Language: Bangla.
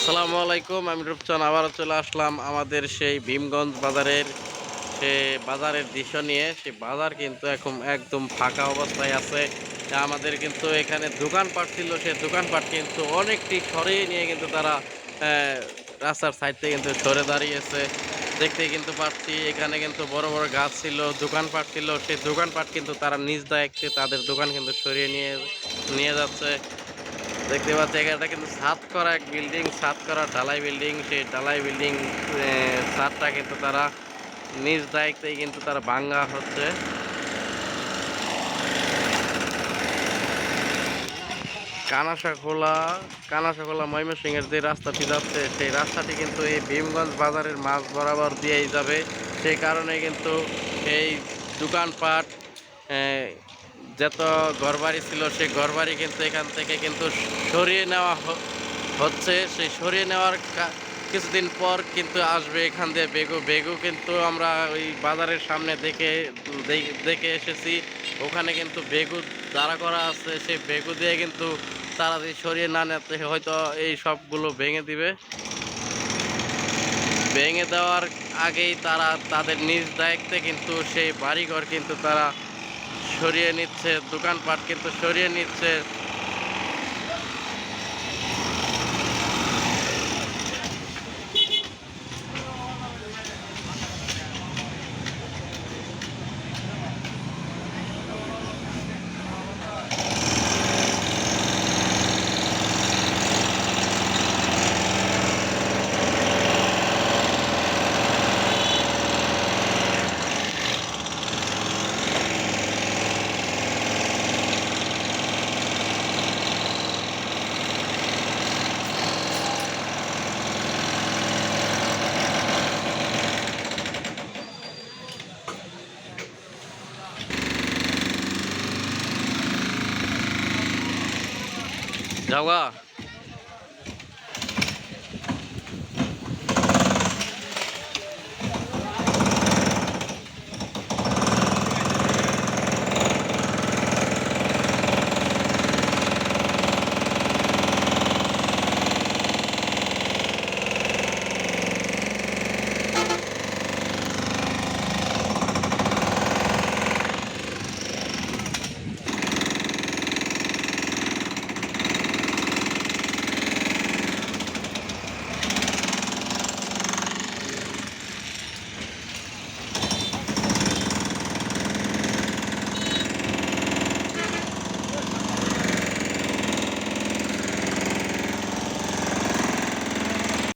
আসসালামু আলাইকুম। আমি রূপচান আবারও চলে আসলাম আমাদের সেই ভীমগঞ্জ বাজারের বাজারের দৃশ্য নিয়ে। সেই বাজার কিন্তু এখন একদম ফাঁকা অবস্থায় আছে। আমাদের কিন্তু এখানে দোকানপাট ছিল, সেই দোকানপাট কিন্তু অনেকটি সরিয়ে নিয়ে কিন্তু তারা রাস্তার সাইড থেকে কিন্তু সরে দাঁড়িয়েছে। দেখতেই কিন্তু পাচ্ছি এখানে কিন্তু বড় বড় গাছ ছিল, দোকানপাট ছিল, সেই দোকানপাট কিন্তু তারা নিজ দায়িত্বে তাদের দোকান কিন্তু সরিয়ে নিয়ে নিয়ে যাচ্ছে। দেখতে পাচ্ছি এটা কিন্তু ছাদ করা এক বিল্ডিং, ছাদ করা ঢালাই বিল্ডিং। সেই ঢালাই বিল্ডিং ছাদটা কিন্তু তারা নিজ দায়িত্বেই কিন্তু তারা ভাঙ্গা হচ্ছে। কানাসাখোলা কানাসাখোলা ময়মনসিংহের যে রাস্তাটি যাচ্ছে, সেই রাস্তাটি কিন্তু এই ভীমগঞ্জ বাজারের মাঝ বরাবর দিয়েই যাবে। সেই কারণে কিন্তু এই দোকানপাট যত ঘরবাড়ি ছিল, সেই ঘরবাড়ি কিন্তু এখান থেকে কিন্তু সরিয়ে নেওয়া হচ্ছে। সেই সরিয়ে নেওয়ার কিছুদিন পর কিন্তু আসবে এখান দিয়ে বেগু বেগু কিন্তু আমরা ওই বাজারের সামনে দেখে এসেছি। ওখানে কিন্তু বেগু দাঁড়া করা আছে, সেই বেগু দিয়ে কিন্তু তারা যদি সরিয়ে না নিতে হয়তো এই সবগুলো ভেঙে দিবে। ভেঙে দেওয়ার আগেই তারা তাদের নিজ দায়িত্বে কিন্তু সেই বাড়িঘর কিন্তু তারা সরিয়ে নিচ্ছে, দোকানপাট কিন্তু সরিয়ে নিচ্ছে। যাওয়া